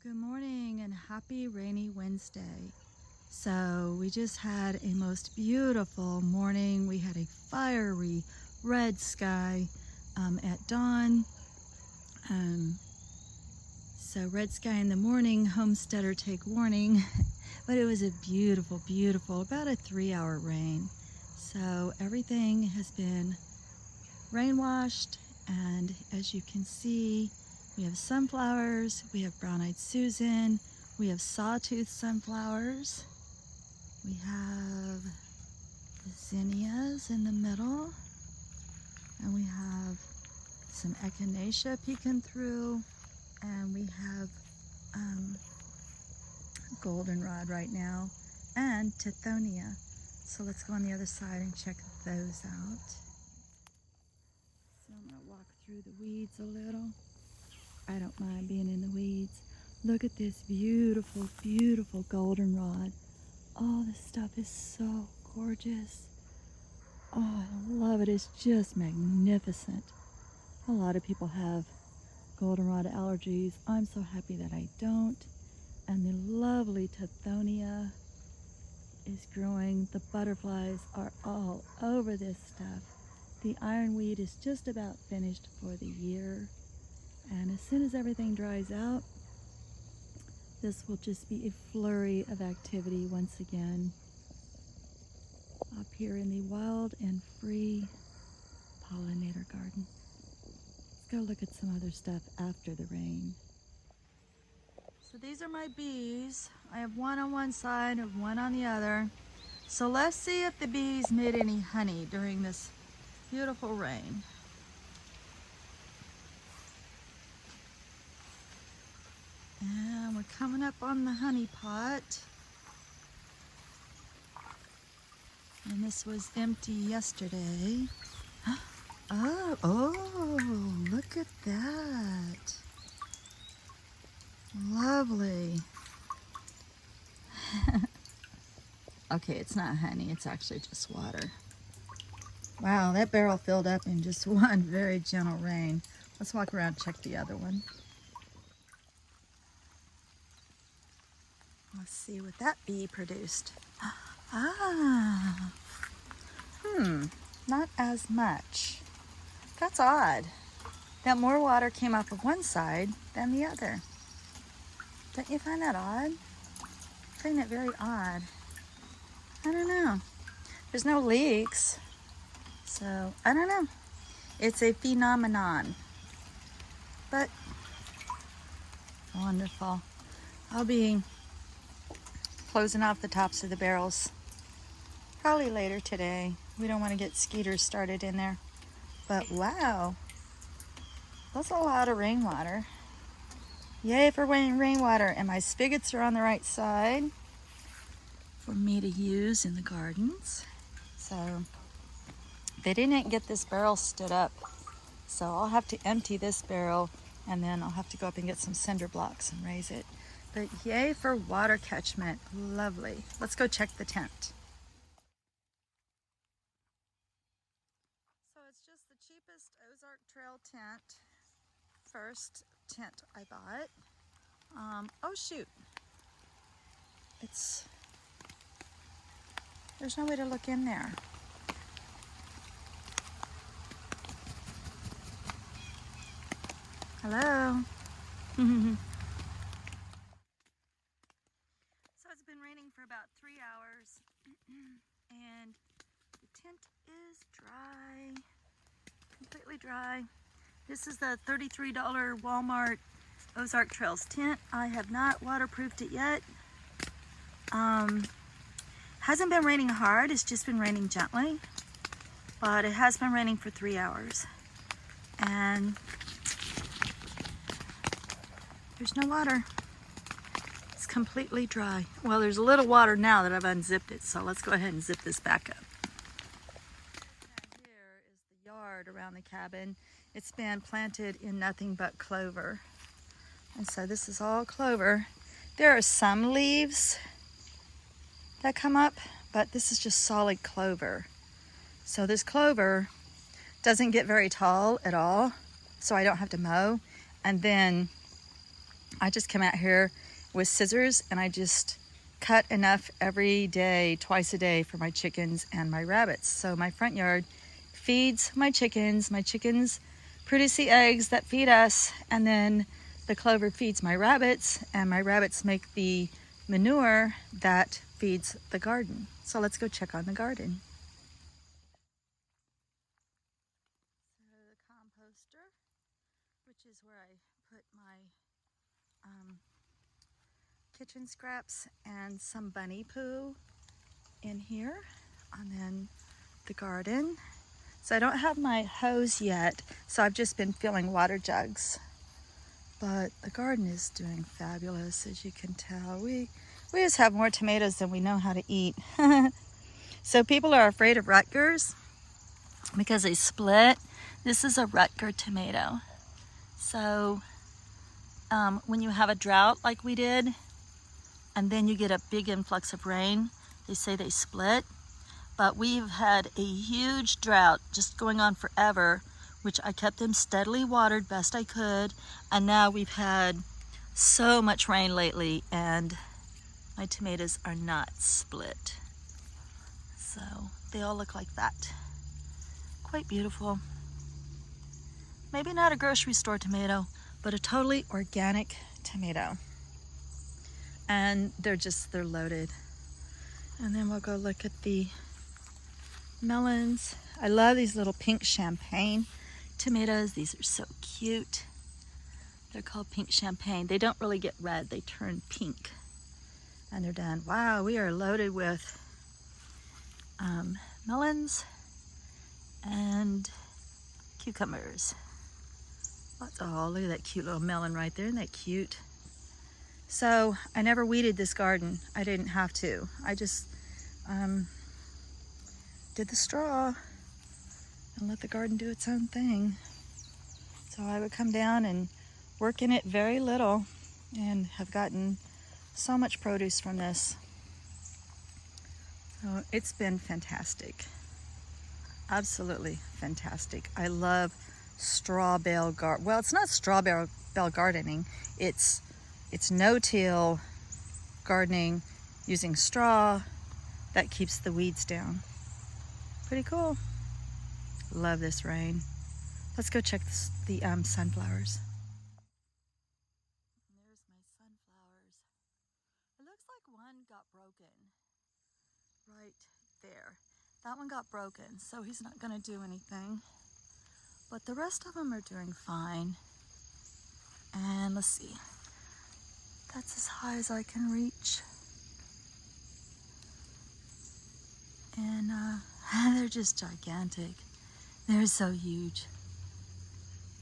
Good morning and happy rainy Wednesday. So we just had a most beautiful morning. We had a fiery red sky at dawn. So red sky in the morning, homesteader take warning. But it was a beautiful, beautiful, about a 3-hour rain. So everything has been rain washed, and as you can see, we have sunflowers, we have brown-eyed Susan, we have sawtooth sunflowers, we have the zinnias in the middle, and we have some echinacea peeking through, and we have goldenrod right now, and tithonia. So let's go on the other side and check those out. So I'm gonna walk through the weeds a little. I don't mind being in the weeds. Look at this beautiful, beautiful goldenrod. Oh, this stuff is so gorgeous. Oh, I love it. It's just magnificent. A lot of people have goldenrod allergies. I'm so happy that I don't. And the lovely tithonia is growing. The butterflies are all over this stuff. The ironweed is just about finished for the year. And as soon as everything dries out, this will just be a flurry of activity once again up here in the wild and free pollinator garden. Let's go look at some other stuff after the rain. So these are my bees. I have one on one side and one on the other. So let's see if the bees made any honey during this beautiful rain. And we're coming up on the honey pot. And this was empty yesterday. Oh, look at that. Lovely. Okay, it's not honey, it's actually just water. Wow, that barrel filled up in just one very gentle rain. Let's walk around and check the other one. Let's see what that bee produced. Not as much. That's odd. That more water came off of one side than the other. Don't you find that odd? I find it very odd. I don't know. There's no leaks, so I don't know. It's a phenomenon, but wonderful. I'll be closing off the tops of the barrels probably later today. We don't want to get skeeters started in there. But wow, that's a lot of rainwater. Yay for rainwater. And my spigots are on the right side for me to use in the gardens. So they didn't get this barrel stood up. So I'll have to empty this barrel, and then I'll have to go up and get some cinder blocks and raise it. But yay for water catchment. Lovely. Let's go check the tent. So it's just the cheapest Ozark Trail tent. First tent I bought. Oh shoot. There's no way to look in there. Hello. So it's been raining for about 3 hours and the tent is dry, completely dry. This is the $33 Walmart Ozark Trails tent. I have not waterproofed it yet. Hasn't been raining hard, it's just been raining gently, but it has been raining for 3 hours. And there's no water. It's completely dry. Well, there's a little water now that I've unzipped it, so let's go ahead and zip this back up. Here is the yard around the cabin. It's been planted in nothing but clover. And so this is all clover. There are some leaves that come up, but this is just solid clover. So this clover doesn't get very tall at all, so I don't have to mow. And then I just come out here with scissors and I just cut enough every day, twice a day, for my chickens and my rabbits. So my front yard feeds my chickens. My chickens produce the eggs that feed us, and then the clover feeds my rabbits, and my rabbits make the manure that feeds the garden. So let's go check on the garden. So the composter, which is where I put my kitchen scraps and some bunny poo in here, and then the garden. So I don't have my hose yet, so I've just been filling water jugs. But the garden is doing fabulous, as you can tell. We just have more tomatoes than we know how to eat. So people are afraid of Rutgers because they split. This is a Rutger tomato. So when you have a drought like we did, and then you get a big influx of rain, they say they split. But we've had a huge drought just going on forever, which I kept them steadily watered best I could. And now we've had so much rain lately, and my tomatoes are not split. So they all look like that. Quite beautiful. Maybe not a grocery store tomato, but a totally organic tomato. And they're loaded. And then we'll go look at the melons. I love these little pink champagne tomatoes. These are so cute. They're called pink champagne. They don't really get red, they turn pink. And they're done. Wow, we are loaded with melons and cucumbers. Oh, look at that cute little melon right there. Isn't that cute? So I never weeded this garden. I didn't have to. I just did the straw and let the garden do its own thing. So I would come down and work in it very little and have gotten so much produce from this. So it's been fantastic. Absolutely fantastic. I love straw bale garden. Well, it's not straw bale gardening. It's no-till gardening using straw that keeps the weeds down. Pretty cool. Love this rain. Let's go check the sunflowers. There's my sunflowers. It looks like one got broken right there. That one got broken, so he's not going to do anything. But the rest of them are doing fine. And let's see. That's as high as I can reach. And they're just gigantic. They're so huge.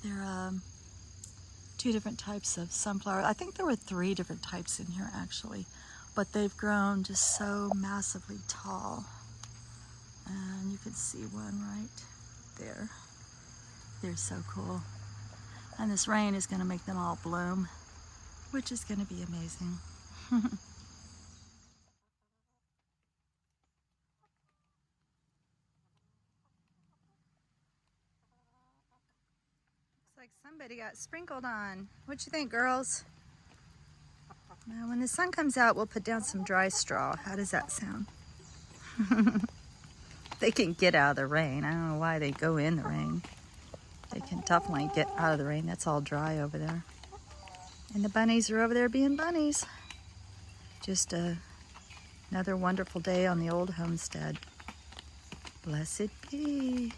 They're two different types of sunflower. I think there were 3 different types in here actually, but they've grown just so massively tall. And you can see one right there. They're so cool. And this rain is going to make them all bloom, which is going to be amazing. Looks like somebody got sprinkled on. What you think, girls? Now, when the sun comes out, we'll put down some dry straw. How does that sound? They can get out of the rain. I don't know why they go in the rain. They can definitely get out of the rain. That's all dry over there. And the bunnies are over there being bunnies. Just another wonderful day on the old homestead. Blessed be.